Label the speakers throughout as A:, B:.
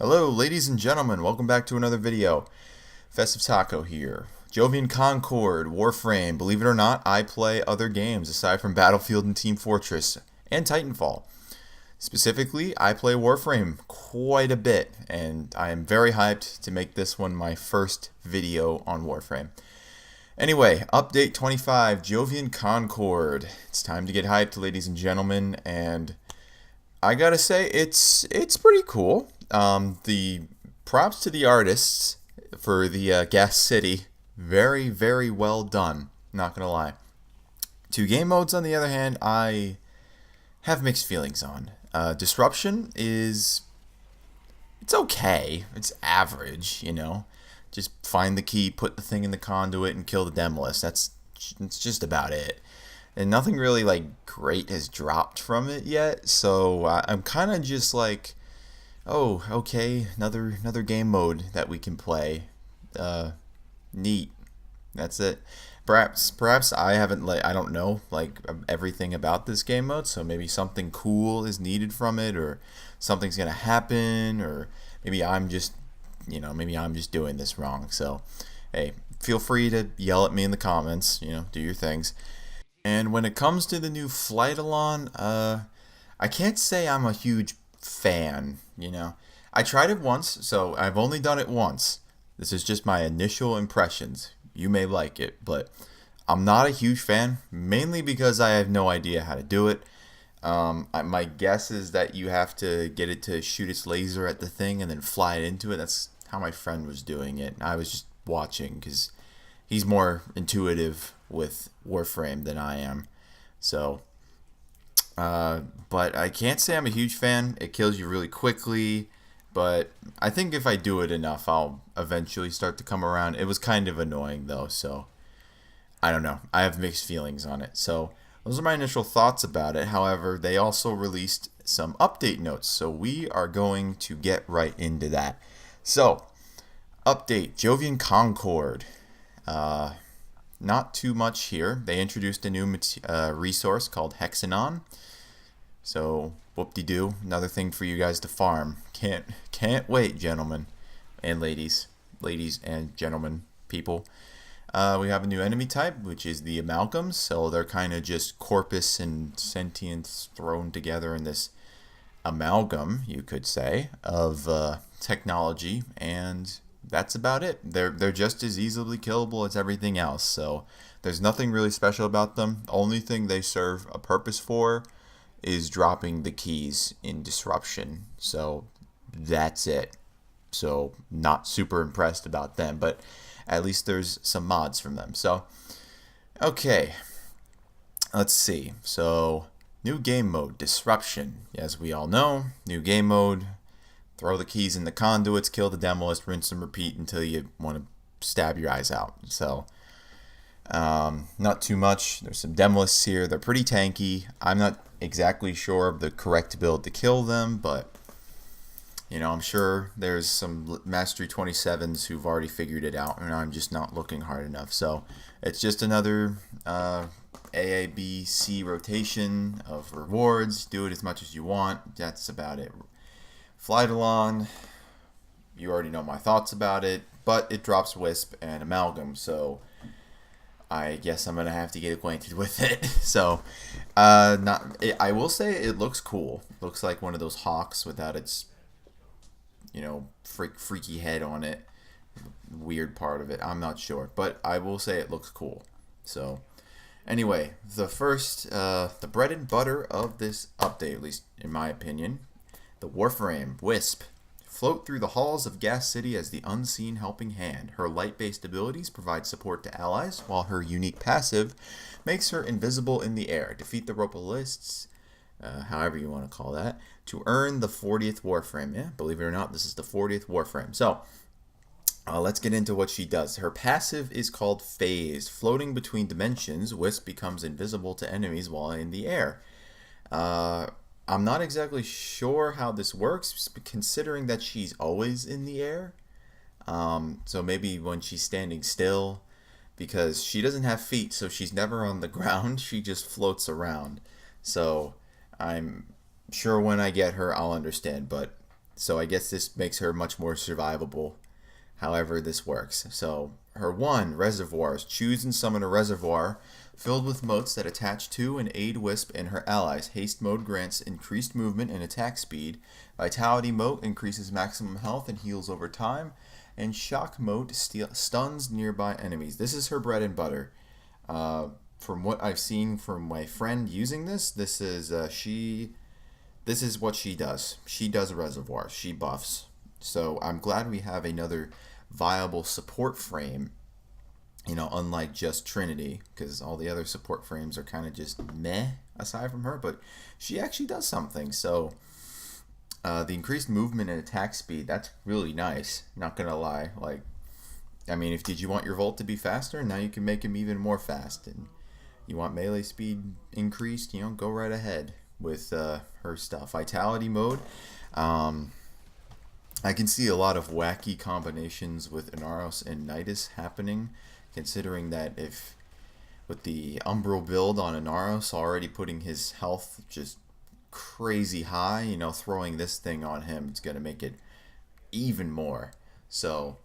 A: Hello, ladies and gentlemen. Welcome back to another video. AFestiveTaco here. Jovian Concord, Warframe. Believe it or not, I play other games aside from Battlefield and Team Fortress and Titanfall. Specifically, I play Warframe quite a bit, and I am very hyped to make this one my first video on Warframe. Anyway, update 25, Jovian Concord. It's time to get hyped, ladies and gentlemen, and I gotta say, it's pretty cool. The props to the artists for the Gas City, very, very well done. Not gonna lie. Two game modes, on the other hand, I have mixed feelings on. Disruption it's okay. It's average, you know. Just find the key, put the thing in the conduit, and kill the Demolist. That's just about it. And nothing really like great has dropped from it yet, so I'm kind of just like, oh, okay, another game mode that we can play. Neat. That's it. Perhaps I haven't I don't know everything about this game mode, so maybe something cool is needed from it, or something's gonna happen, or maybe I'm just doing this wrong. So, hey, feel free to yell at me in the comments. Do your things. And when it comes to the new Flight Alon, I can't say I'm a huge fan, I tried it once, so I've only done it once. This is just my initial impressions. You may like it, but I'm not a huge fan, mainly because I have no idea how to do it. My guess is that you have to get it to shoot its laser at the thing and then fly it into it. That's how my friend was doing it. I was just watching because he's more intuitive with Warframe than I am. So, but I can't say I'm a huge fan. It kills you really quickly, but I think if I do it enough, I'll eventually start to come around. It was kind of annoying though, so I don't know. I have mixed feelings on it. So those are my initial thoughts about it. However, they also released some update notes, so we are going to get right into that. So, update, Jovian Concord. Not too much here. They introduced a new resource called Hexanon. So, whoop-de-doo, another thing for you guys to farm. Can't wait, gentlemen and ladies and gentlemen, people. We have a new enemy type, which is the Amalgams. So they're kind of just corpus and sentience thrown together in this amalgam, you could say, of technology, and that's about it. They're just as easily killable as everything else, so there's nothing really special about them. The only thing they serve a purpose for is dropping the keys in Disruption, so that's it. So not super impressed about them, but at least there's some mods from them. So okay, let's see. So new game mode, Disruption. As we all know, new game mode. Throw the keys in the conduits, kill the Demolist, rinse and repeat until you want to stab your eyes out. So, not too much. There's some Demolists here. They're pretty tanky. I'm not exactly sure of the correct build to kill them, but, I'm sure there's some Mastery 27s who've already figured it out, and I'm just not looking hard enough. So, it's just another AABC rotation of rewards. Do it as much as you want. That's about it. Flight Alon, you already know my thoughts about it, but it drops Wisp and Amalgam, so I guess I'm gonna have to get acquainted with it. So, I will say it looks cool. Looks like one of those hawks without its, freaky head on it. Weird part of it, I'm not sure, but I will say it looks cool. So, anyway, the bread and butter of this update, at least in my opinion. The Warframe, Wisp. Float through the halls of Gas City as the unseen helping hand. Her light-based abilities provide support to allies, while her unique passive makes her invisible in the air. Defeat the Ropalists, however you want to call that, to earn the 40th Warframe. Yeah, believe it or not, this is the 40th Warframe. So, let's get into what she does. Her passive is called Phase. Floating between dimensions, Wisp becomes invisible to enemies while in the air. I'm not exactly sure how this works, considering that she's always in the air. So maybe when she's standing still, because she doesn't have feet, so she's never on the ground. She just floats around. So I'm sure when I get her, I'll understand. But So I guess this makes her much more survivable, however this works. So her 1, reservoirs. Choose and summon a reservoir filled with motes that attach to and aid Wisp and her allies. Haste mode grants increased movement and attack speed. Vitality mote increases maximum health and heals over time. And shock mote stuns nearby enemies. This is her bread and butter. From what I've seen from my friend using this, this is what she does. She does reservoirs. She buffs. So I'm glad we have another viable support frame, you know, unlike just Trinity, because all the other support frames are kind of just meh aside from her, but she actually does something. So the increased movement and attack speed, that's really nice, not gonna lie. Like, I mean, did you want your Volt to be faster? Now you can make him even more fast. And you want melee speed increased, you know, go right ahead with her stuff. Vitality mode, I can see a lot of wacky combinations with Inaros and Nidus happening, considering that if with the Umbral build on Inaros already putting his health just crazy high, you know, throwing this thing on him, it's going to make it even more. So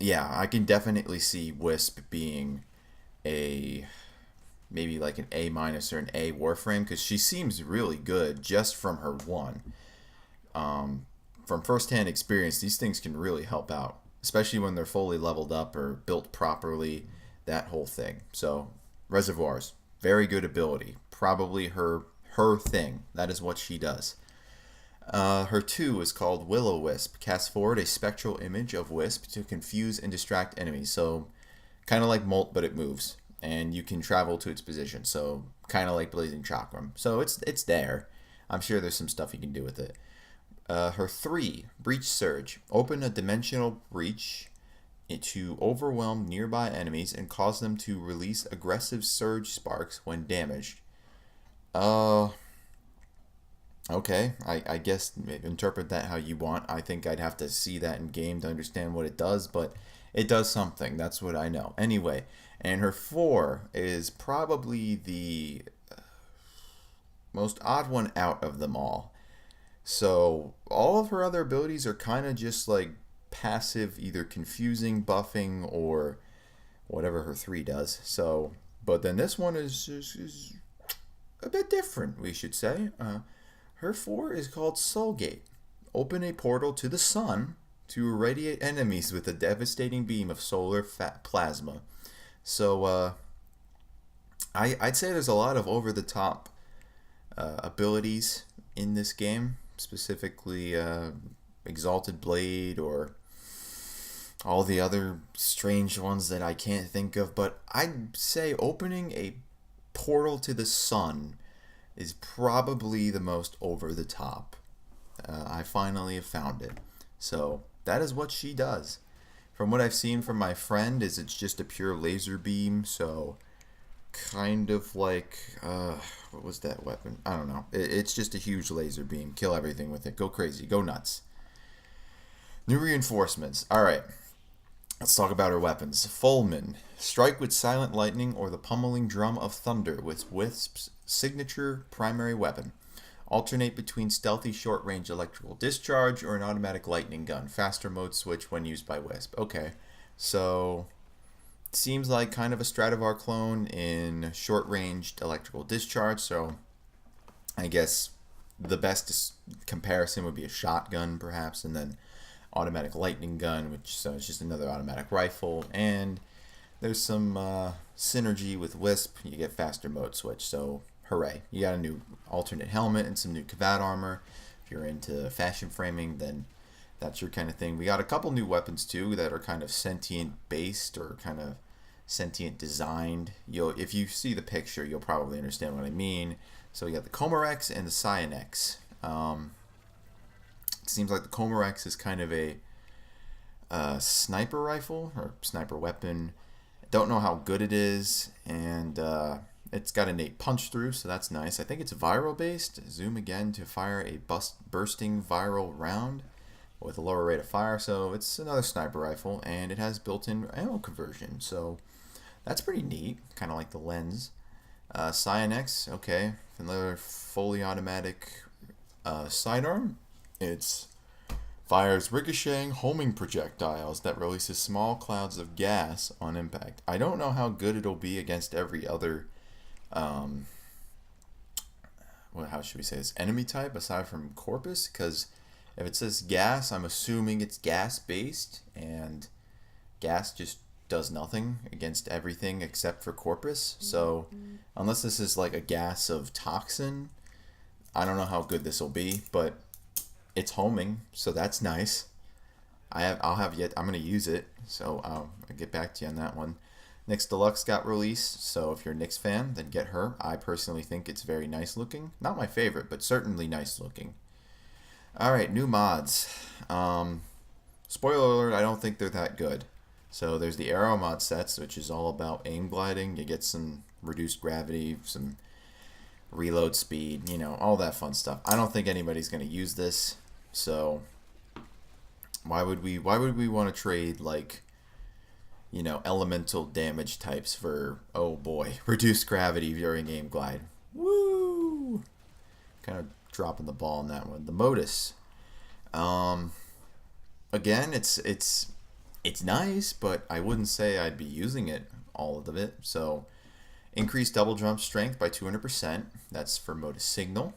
A: yeah, I can definitely see Wisp being maybe like an A- or an A Warframe, because she seems really good just from her 1. From first-hand experience, these things can really help out, especially when they're fully leveled up or built properly, that whole thing. So reservoirs, very good ability, probably her thing. That is what she does. Her 2 is called Will-O-Wisp. Cast forward a spectral image of Wisp to confuse and distract enemies. So kind of like Molt, but it moves, and you can travel to its position. So kind of like Blazing Chakram. So it's there. I'm sure there's some stuff you can do with it. Her 3, Breach Surge. Open a dimensional breach to overwhelm nearby enemies and cause them to release aggressive surge sparks when damaged. Okay, I guess interpret that how you want. I think I'd have to see that in game to understand what it does, but it does something. That's what I know. Anyway, and her 4 is probably the most odd one out of them all. So all of her other abilities are kind of just like passive, either confusing, buffing, or whatever her 3 does. So, but then this one is a bit different, we should say. Her 4 is called Soulgate. Open a portal to the sun to irradiate enemies with a devastating beam of solar plasma. So I'd say there's a lot of over-the-top abilities in this game, specifically Exalted Blade or all the other strange ones that I can't think of, but I'd say opening a portal to the sun is probably the most over the top. I finally have found it. So that is what she does. From what I've seen from my friend, it's just a pure laser beam, so kind of like what was that weapon? I don't know. It's just a huge laser beam. Kill everything with it. Go crazy. Go nuts. New reinforcements. Alright. Let's talk about her weapons. Fulmin. Strike with Silent Lightning or the Pummeling Drum of Thunder with Wisp's signature primary weapon. Alternate between stealthy short-range electrical discharge or an automatic lightning gun. Faster mode switch when used by Wisp. Okay. So seems like kind of a Stradivar clone in short-ranged electrical discharge, so I guess the best comparison would be a shotgun, perhaps, and then automatic lightning gun, which so it's just another automatic rifle, and there's some synergy with Wisp. You get faster mode switch, so hooray. You got a new alternate helmet and some new Kavad armor. If you're into fashion framing, then that's your kind of thing. We got a couple new weapons too that are kind of sentient based or kind of sentient designed. If you see the picture, you'll probably understand what I mean. So we got the Comorex and the Cyanex. It seems like the Comorex is kind of a sniper rifle or sniper weapon. Don't know how good it is, and it's got innate punch through, so that's nice. I think it's viral based. Zoom again to fire a bursting viral round with a lower rate of fire, so it's another sniper rifle, and it has built-in ammo conversion, so that's pretty neat, kind of like the lens. Cyanex, okay, another fully automatic sidearm. It's Fires ricocheting homing projectiles that releases small clouds of gas on impact. I don't know how good it'll be against every other, how should we say this, enemy type aside from Corpus, because if it says gas, I'm assuming it's gas based, and gas just does nothing against everything except for Corpus. So unless this is like a gas of toxin, I don't know how good this will be, but it's homing, so that's nice. I'm gonna use it, so I'll get back to you on that one. Nyx Deluxe got released, so if you're a Nyx fan, then get her. I personally think it's very nice looking. Not my favorite, but certainly nice looking. Alright, new mods. Spoiler alert, I don't think they're that good. So there's the Aero mod sets, which is all about aim gliding. You get some reduced gravity, some reload speed, you know, all that fun stuff. I don't think anybody's going to use this, so why would we want to trade, like, you know, elemental damage types for, oh boy, reduced gravity during aim glide? Woo! Kind of dropping the ball on that one. The Modus. Again, it's nice, but I wouldn't say I'd be using it, all of it. So increased double jump strength by 200%. That's for Modus Signal.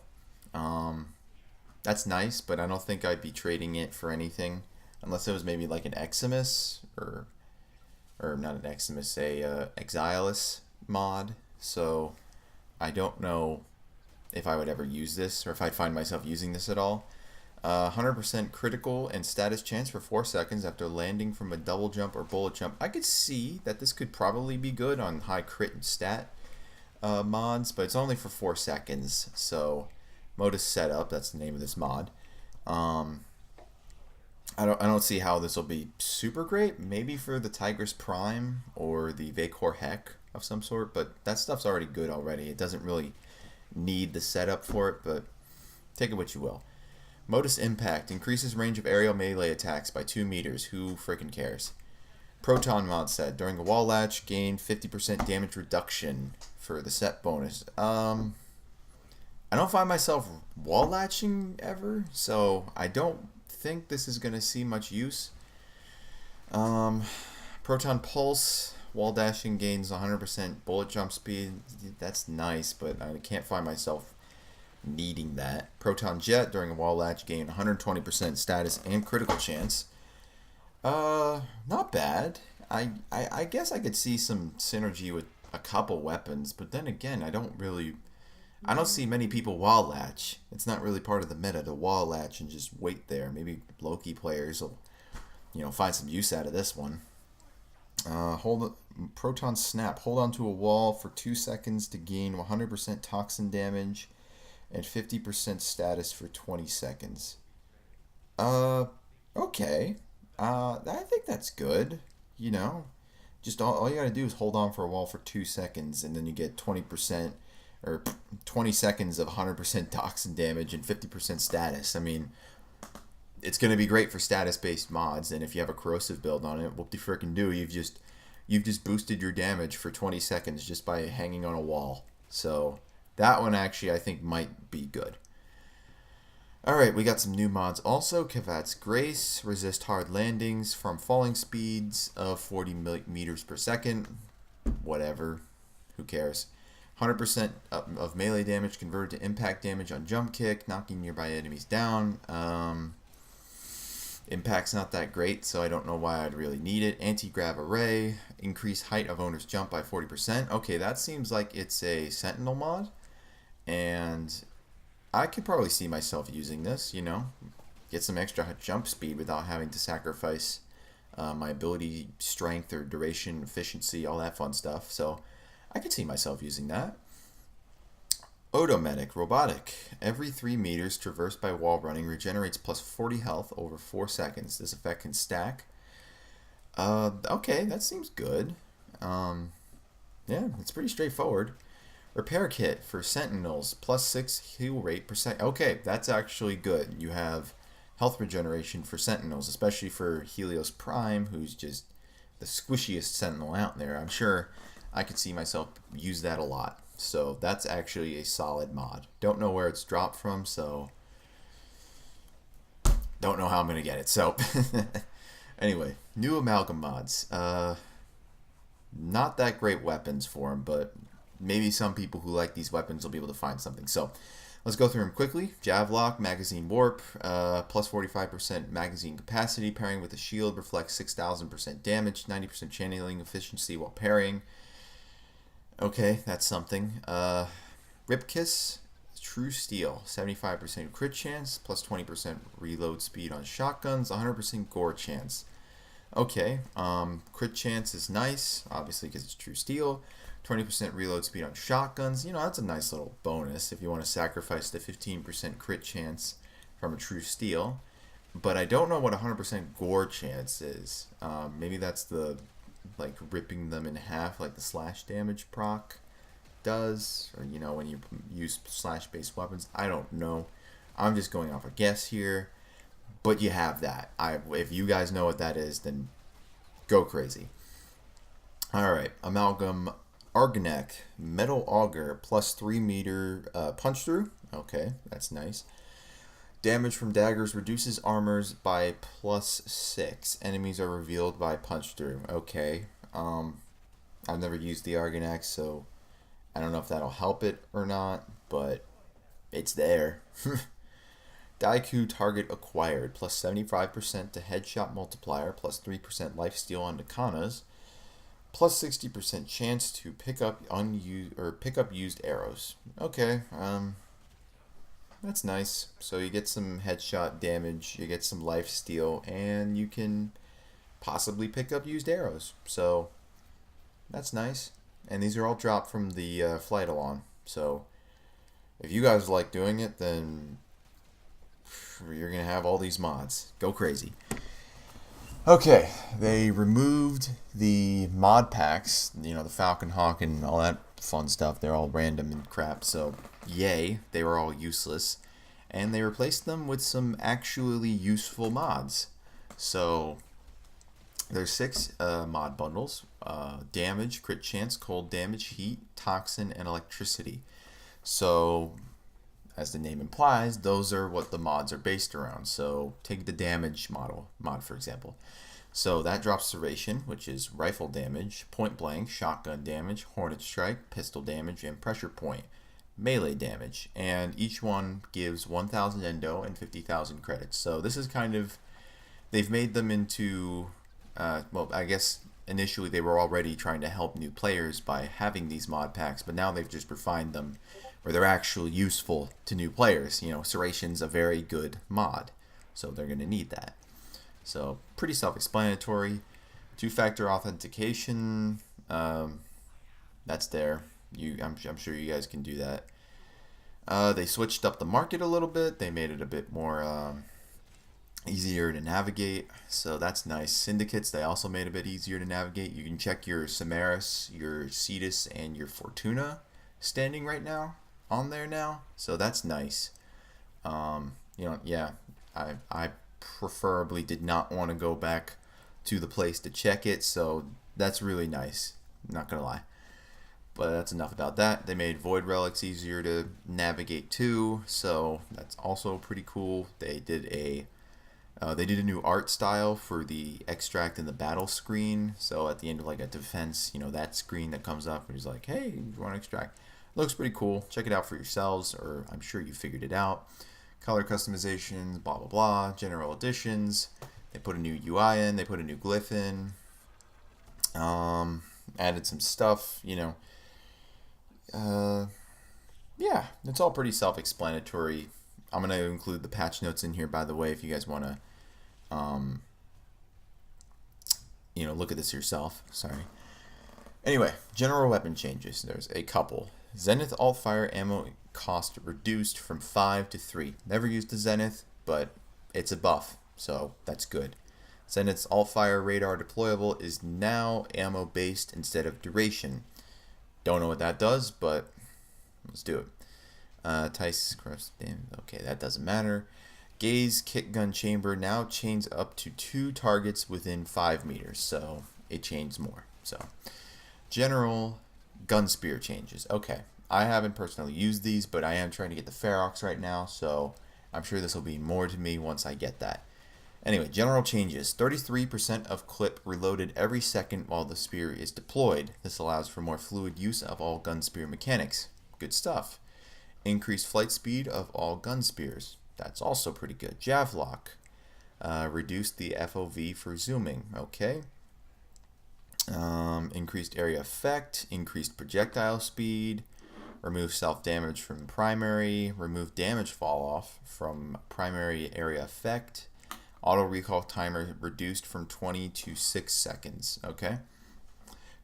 A: That's nice, but I don't think I'd be trading it for anything unless it was maybe like an Eximus or not an Eximus, a Exilis mod. So I don't know if I would ever use this or if I'd find myself using this at all. 100% critical and status chance for 4 seconds after landing from a double jump or bullet jump. I could see that this could probably be good on high crit and stat mods, but it's only for 4 seconds. So Modus Setup, that's the name of this mod. I don't see how this will be super great. Maybe for the Tigris Prime or the Vacor Heck of some sort, but that stuff's already good already. It doesn't really need the setup for it, but take it what you will. Modus Impact increases range of aerial melee attacks by 2 meters. Who frickin' cares? Proton mod set. During a wall latch, gain 50% damage reduction for the set bonus. I don't find myself wall latching ever, so I don't think this is going to see much use. Proton Pulse. Wall dashing gains 100% bullet jump speed. That's nice, but I can't find myself needing that. Proton Jet during a wall latch gain 120% status and critical chance. Not bad. I guess I could see some synergy with a couple weapons, but then again, I don't see many people wall latch. It's not really part of the meta to wall latch and just wait there. Maybe Loki players will, you know, find some use out of this one. Proton Snap. Hold on to a wall for 2 seconds to gain 100% toxin damage and 50% status for 20 seconds. Okay. I think that's good. You know, just all you gotta do is hold on for a wall for 2 seconds, and then you get 20% or 20 seconds of 100% toxin damage and 50% status. I mean, it's gonna be great for status-based mods, and if you have a corrosive build on it, whoop-de-frickin-do, you've just boosted your damage for 20 seconds just by hanging on a wall. So that one actually I think might be good. Alright, we got some new mods also. Kavat's Grace, resist hard landings from falling speeds of 40 meters per second. Whatever, who cares. 100% of melee damage converted to impact damage on jump kick, knocking nearby enemies down. Impact's not that great, so I don't know why I'd really need it. Anti-grav array, increase height of owner's jump by 40%. Okay, that seems like it's a Sentinel mod, and I could probably see myself using this, you know. Get some extra jump speed without having to sacrifice my ability, strength, or duration, efficiency, all that fun stuff. So I could see myself using that. Odomedic, robotic. Every 3 meters traversed by wall running regenerates plus 40 health over 4 seconds. This effect can stack. Okay, that seems good. Yeah, it's pretty straightforward. Repair kit for sentinels, plus 6 heal rate per second. Okay, that's actually good. You have health regeneration for sentinels, especially for Helios Prime, who's just the squishiest sentinel out there. I'm sure I could see myself use that a lot. So that's actually a solid mod. Don't know where it's dropped from, so don't know how I'm gonna get it. So anyway, new amalgam mods. Not that great weapons for them, but maybe some people who like these weapons will be able to find something. So let's go through them quickly. Javlock, magazine warp, plus 45% magazine capacity. Pairing with a shield reflects 6,000% damage, 90% channeling efficiency while parrying. Okay, that's something. Rip Kiss, True Steel, 75% crit chance, plus 20% reload speed on shotguns, 100% gore chance. Okay, crit chance is nice, obviously because it's True Steel. 20% reload speed on shotguns. You know, that's a nice little bonus if you want to sacrifice the 15% crit chance from a True Steel. But I don't know what 100% gore chance is. Maybe that's the, like, ripping them in half like the slash damage proc does. Or, you know, when you use slash-based weapons. I don't know. I'm just going off a guess here. But you have that. If you guys know what that is, then go crazy. Alright, Amalgam Argonac, Metal Auger, plus 3 meter punch through. Okay, that's nice. Damage from daggers reduces armors by plus 6. Enemies are revealed by punch through. Okay. I've never used the Argonac, so I don't know if that'll help it or not, but it's there. Daiku target acquired, plus 75% to headshot multiplier, plus 3% lifesteal on Nakanas, plus 60% chance to pick up used arrows. Okay, that's nice. So you get some headshot damage, you get some lifesteal, and you can possibly pick up used arrows. So that's nice. And these are all dropped from the flight along. So if you guys like doing it, then you're going to have all these mods. Go crazy. Okay, they removed the mod packs, you know, the Falcon Hawk and all that fun stuff. They're all random and crap, so yay, they were all useless. And they replaced them with some actually useful mods. So there's 6 mod bundles. Damage, crit chance, cold damage, heat, toxin, and electricity. So as the name implies, those are what the mods are based around. So take the damage mod for example. So that drops Serration, which is rifle damage, point blank, shotgun damage, hornet strike, pistol damage, and pressure point, melee damage. And each one gives 1,000 endo and 50,000 credits. So this is kind of, they've made them into, well, I guess initially they were already trying to help new players by having these mod packs, but now they've just refined them where they're actually useful to new players. You know, Seration's a very good mod, so they're going to need that. So, pretty self-explanatory. 2-factor authentication, that's there. I'm sure you guys can do that. They switched up the market a little bit. They made it a bit more easier to navigate, so that's nice. Syndicates, they also made a bit easier to navigate. You can check your Samaris, your Cetus, and your Fortuna standing right now on there now, so that's nice. You know, yeah, I preferably did not want to go back to the place to check it, so that's really nice, not gonna lie. But that's enough about that. They made Void Relics easier to navigate too, so that's also pretty cool. They did a new art style for the extract and the battle screen. So at the end of like a defense, you know, that screen that comes up and is like, hey, you want to extract? Looks pretty cool. Check it out for yourselves, or I'm sure you figured it out. Color customizations, blah blah blah. General additions. They put a new UI in. They put a new glyph in. Added some stuff. You know. Yeah, it's all pretty self-explanatory. I'm gonna include the patch notes in here, by the way, if you guys want to, you know, look at this yourself. Sorry. Anyway, general weapon changes. There's a couple. Zenith alt-fire ammo cost reduced from 5 to 3. Never used the Zenith, but it's a buff, so that's good. Zenith's alt-fire radar deployable is now ammo-based instead of duration. Don't know what that does, but let's do it. Tice cross, damn, okay, that doesn't matter. Gaze kick gun chamber now chains up to 2 targets within 5 meters, so it chains more. So general gun spear changes. Okay, I haven't personally used these, but I am trying to get the Ferox right now, so I'm sure this will be more to me once I get that. Anyway, general changes. 33% of clip reloaded every second while the spear is deployed. This allows for more fluid use of all gun spear mechanics. Good stuff. Increased flight speed of all gun spears. That's also pretty good. Javlock. Reduced the FOV for zooming. Okay. Increased area effect. Increased projectile speed. Remove self-damage from primary. Remove damage fall off from primary area effect. Auto recall timer reduced from 20 to 6 seconds. Okay.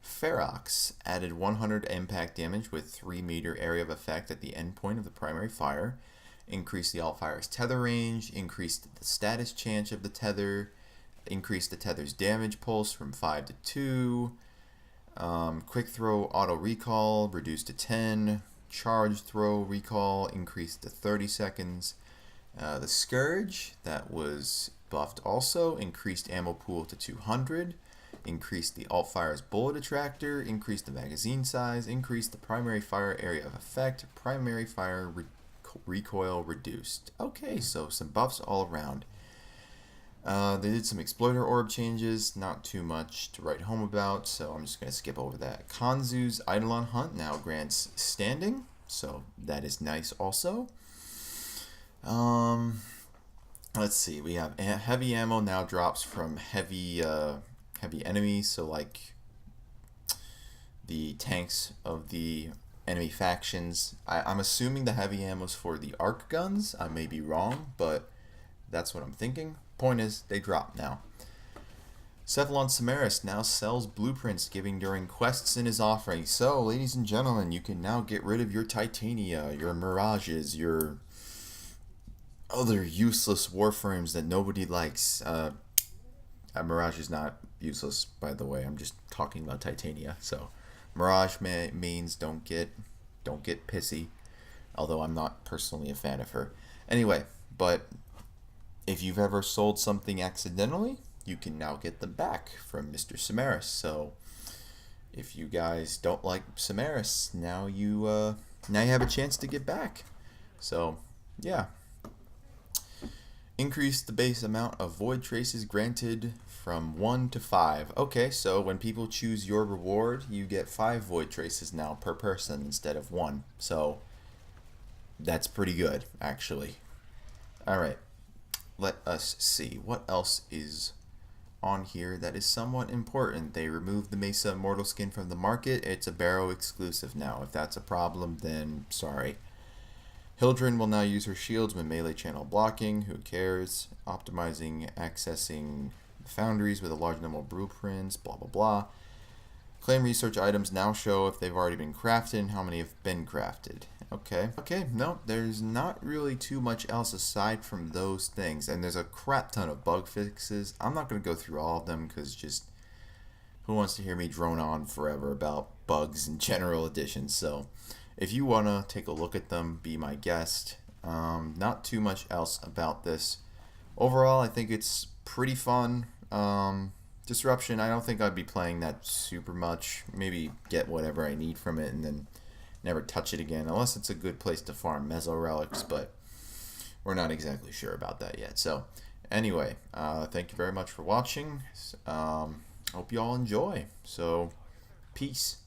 A: Ferox added 100 impact damage with 3-meter area of effect at the endpoint of the primary fire. Increased the alt-fire's tether range. Increased the status chance of the tether. Increased the tether's damage pulse from 5 to 2. Quick throw auto recall reduced to 10. Charge throw recall increased to 30 seconds. The Scourge, that was buffed also, increased ammo pool to 200, increased the alt-fire's bullet attractor, increased the magazine size, increased the primary fire area of effect, primary fire recoil reduced. Okay, so some buffs all around. They did some exploiter orb changes, not too much to write home about, so I'm just going to skip over that. Kanzu's Eidolon Hunt now grants standing, so that is nice also. Let's see, we have heavy ammo now drops from heavy enemies, so like the tanks of the enemy factions. I'm assuming the heavy ammo is for the arc guns. I may be wrong, but that's what I'm thinking. Point is, they drop now. Cephalon Samaris now sells blueprints giving during quests in his offering. So, ladies and gentlemen, you can now get rid of your Titania, your Mirages, your other useless warframes that nobody likes. Mirage is not useless, by the way. I'm just talking about Titania. So, Mirage means don't get pissy. Although I'm not personally a fan of her. Anyway, but if you've ever sold something accidentally, you can now get them back from Mr. Samaris. So, if you guys don't like Samaris, now you have a chance to get back. So, yeah. Increase the base amount of void traces granted from 1 to 5. Okay, so when people choose your reward, you get 5 void traces now per person instead of 1. So that's pretty good, actually. Alright, let us see. What else is on here that is somewhat important? They removed the Mesa Immortal skin from the market. It's a Barrow exclusive now. If that's a problem, then sorry. Hildren will now use her shields when melee channel blocking. Who cares? Optimizing, accessing foundries with a large number of blueprints, blah blah blah. Claim research items now show if they've already been crafted and how many have been crafted. Okay, no, there's not really too much else aside from those things. And there's a crap ton of bug fixes. I'm not going to go through all of them because just who wants to hear me drone on forever about bugs in general editions. So if you want to take a look at them, be my guest. Not too much else about this. Overall, I think it's pretty fun. Disruption, I don't think I'd be playing that super much. Maybe get whatever I need from it and then never touch it again. Unless it's a good place to farm meso relics, but we're not exactly sure about that yet. So anyway, thank you very much for watching. Hope you all enjoy. So, peace.